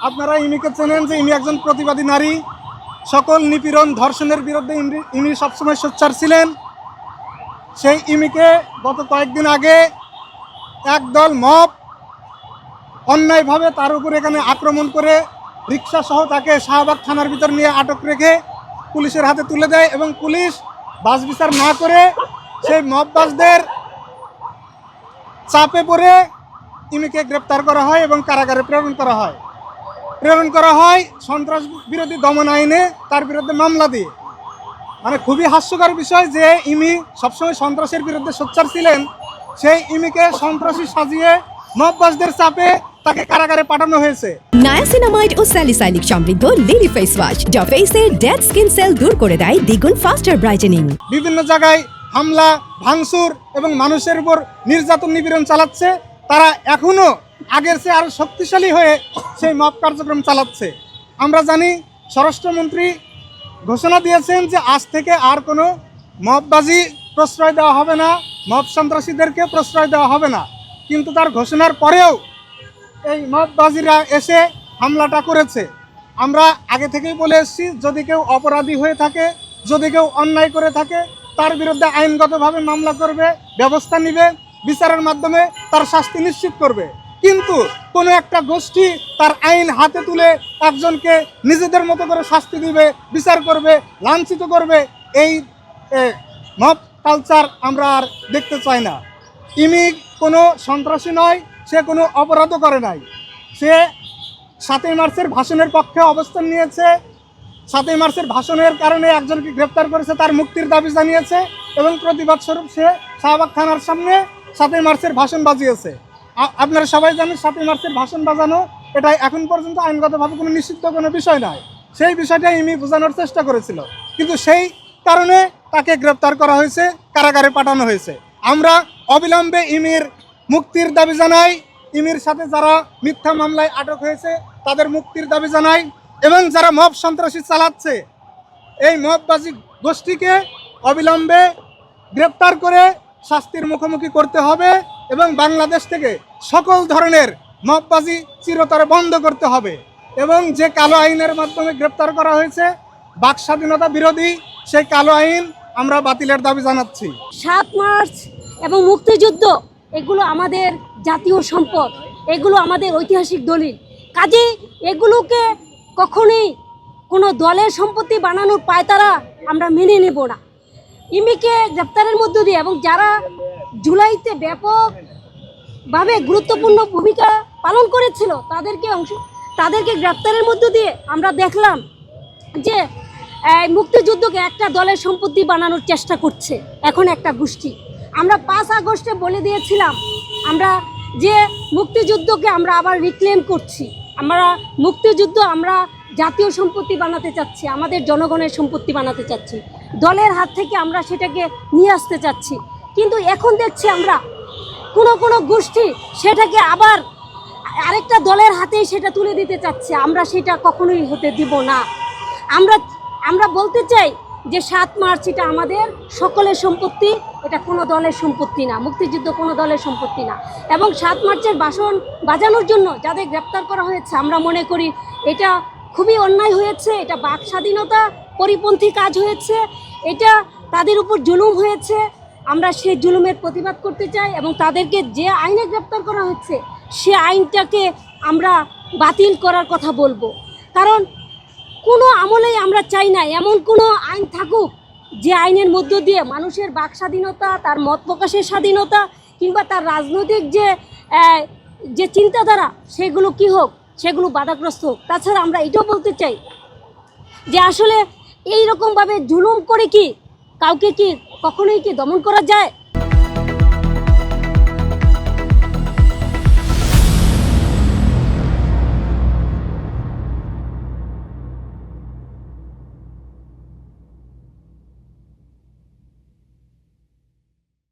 আপনারা ইমিকে চেনেন যে ইনি একজন প্রতিবাদী নারী, সকল নিপীড়ন ধর্ষণের বিরুদ্ধে ইনি সবসময় সোচ্চার ছিলেন। সেই ইমিকে গত কয়েকদিন আগে একদল মব অন্যায়ভাবে তার উপর এখানে আক্রমণ করে রিক্সা সহ তাকে শাহবাগ থানার ভিতর নিয়ে আটক রেখে পুলিশের হাতে তুলে দেয় এবং পুলিশ বাস বিচার না করে সেই মববাজদের চাপে পড়ে ইমিকে গ্রেপ্তার করা হয় এবং কারাগারে প্রেরণ করা হয় সন্ত্রাস বিরোধী দমন আইনে তার বিরুদ্ধে মামলা দিয়ে। মানে খুবই হাস্যকর বিষয় যে ইমি সবসময় সন্ত্রাসের বিরুদ্ধে সোচ্চার ছিলেন, সেই ইমিকে সন্ত্রাসী সাজিয়ে মববাজদের চাপে তাকে কারাগারে পাঠানো হয়েছে। নায়াসিনামাইড ও স্যালিসাইলিক সমৃদ্ধ লিলি ফেস ওয়াশ যা ফেসের ডেড স্কিন সেল দূর করে দেয় দ্বিগুণ ফাস্টার ব্রাইটেনিং। বিভিন্ন জায়গায় হামলা ভাঙচুর এবং মানুষের উপর নির্যাতন নিপীড়ন চালাচ্ছে। তারা এখনো আগের চেয়ে আরো শক্তিশালী হয়ে সেই মব কার্যক্রম চালাচ্ছে। আমরা জানি স্বরাষ্ট্রমন্ত্রী ঘোষণা দিয়েছেন যে আজ থেকে আর কোনো মববাজি প্রশ্রয় দেওয়া হবে না, মব সন্ত্রাসীদেরকে প্রশ্রয় দেওয়া হবে না। কিন্তু তার ঘোষণার পরেও এই মববাজিরা এসে হামলাটা করেছে। আমরা আগে থেকেই বলে এসেছি, যদি কেউ অপরাধী হয়ে থাকে, যদি কেউ অন্যায় করে থাকে, তার বিরুদ্ধে আইনগতভাবে মামলা করবে, ব্যবস্থা নেবে, বিচারের মাধ্যমে তার শাস্তি নিশ্চিত করবে। কিন্তু কোনো একটা গোষ্ঠী তার আইন হাতে তুলে একজনকে নিজেদের মতো করে শাস্তি দিবে, বিচার করবে, লাঞ্ছিত করবে, এই মব কালচার আমরা আর দেখতে চাই না। ইমি কোনো সন্ত্রাসী নয়, সে কোনো অপরাধও করে নাই। সে 7ই মার্চের ভাষণের পক্ষে অবস্থান নিয়েছে। 7ই মার্চের ভাষণের কারণে একজনকে গ্রেপ্তার করেছে, তার মুক্তির দাবি জানিয়েছে এবং প্রতিবাদ স্বরূপ সে শাহবাগ থানার সামনে 7ই মার্চের ভাষণ বাজিয়েছে। আপনারা সবাই জানেন 7ই মার্চের ভাষণ বাজানো এটা এখন পর্যন্ত আইনগতভাবে কোনো নিষিদ্ধ কোনো বিষয় নয়। সেই বিষয়টা ইমি বোঝানোর চেষ্টা করেছিল, কিন্তু সেই কারণে তাকে গ্রেপ্তার করা হয়েছে, কারাগারে পাঠানো হয়েছে। আমরা অবিলম্বে ইমির মুক্তির দাবি জানাই। ইমির সাথে যারা মিথ্যা মামলায় আটক হয়েছে তাদের মুক্তির দাবি জানাই এবং যারা মব সন্ত্রাসী চালাচ্ছে এই মববাজি গোষ্ঠীকে অবিলম্বে গ্রেপ্তার করে শাস্তির মুখোমুখি করতে হবে এবং বাংলাদেশ থেকে সকল ধরনের মববাজি চিরতরে বন্ধ করতে হবে। এবং যে কালো আইনের মাধ্যমে গ্রেপ্তার করা হয়েছে বাক স্বাধীনতা বিরোধী, সেই কালো আইন আমরা বাতিলের দাবি জানাচ্ছি। 7 মার্চ এবং মুক্তিযুদ্ধ এগুলো আমাদের জাতীয় সম্পদ, এগুলো আমাদের ঐতিহাসিক দলিল। কাজে এগুলোকে কখনোই কোনো দলের সম্পত্তি বানানোর পায়তারা আমরা মেনে নেব না। ইমিকে গ্রেপ্তারের মধ্য দিয়ে এবং যারা জুলাইতে ব্যাপকভাবে গুরুত্বপূর্ণ ভূমিকা পালন করেছিল তাদেরকে গ্রেপ্তারের মধ্য দিয়ে আমরা দেখলাম যে মুক্তিযুদ্ধকে একটা দলের সম্পত্তি বানানোর চেষ্টা করছে এখন একটা গোষ্ঠী। আমরা 5 আগস্টে বলে দিয়েছিলাম আমরা যে মুক্তিযুদ্ধকে আমরা আবার রিক্লেম করছি, আমরা মুক্তিযুদ্ধ আমরা জাতীয় সম্পত্তি বানাতে চাচ্ছি, আমাদের জনগণের সম্পত্তি বানাতে চাচ্ছি, দলের হাত থেকে আমরা সেটাকে নিয়ে আসতে চাচ্ছি। কিন্তু এখন দেখছি আমরা কোনো গোষ্ঠী সেটাকে আবার আরেকটা দলের হাতেই সেটা তুলে দিতে চাচ্ছে। আমরা সেটা কখনোই হতে দিব না। আমরা বলতে চাই যে 7 মার্চ এটা আমাদের সকলের সম্পত্তি, এটা কোনো দলের সম্পত্তি না, মুক্তিযুদ্ধ কোনো দলের সম্পত্তি না। এবং 7 মার্চের ভাষণ বাজানোর জন্য যাদের গ্রেপ্তার করা হয়েছে আমরা মনে করি এটা খুবই অন্যায় হয়েছে, এটা বাক স্বাধীনতা পরিপন্থী কাজ হয়েছে, এটা তাদের উপর জুলুম হয়েছে। আমরা সেই জুলুমের প্রতিবাদ করতে চাই এবং তাদেরকে যে আইনে গ্রেপ্তার করা হচ্ছে সে আইনটাকে আমরা বাতিল করার কথা বলবো। কারণ কোনো আমলেই আমরা চাই না এমন কোনো আইন থাকুক যে আইনের মধ্য দিয়ে মানুষের বাক স্বাধীনতা, তার মত প্রকাশের স্বাধীনতা কিংবা তার রাজনৈতিক যে চিন্তাধারা সেগুলো কি হোক, সেগুলো বাধাগ্রস্ত হোক। তাছাড়া আমরা এটাও বলতে চাই যে আসলে এই রকমভাবে জুলুম করে কি কাউকে কি কখনোই কি দমন করা যায়?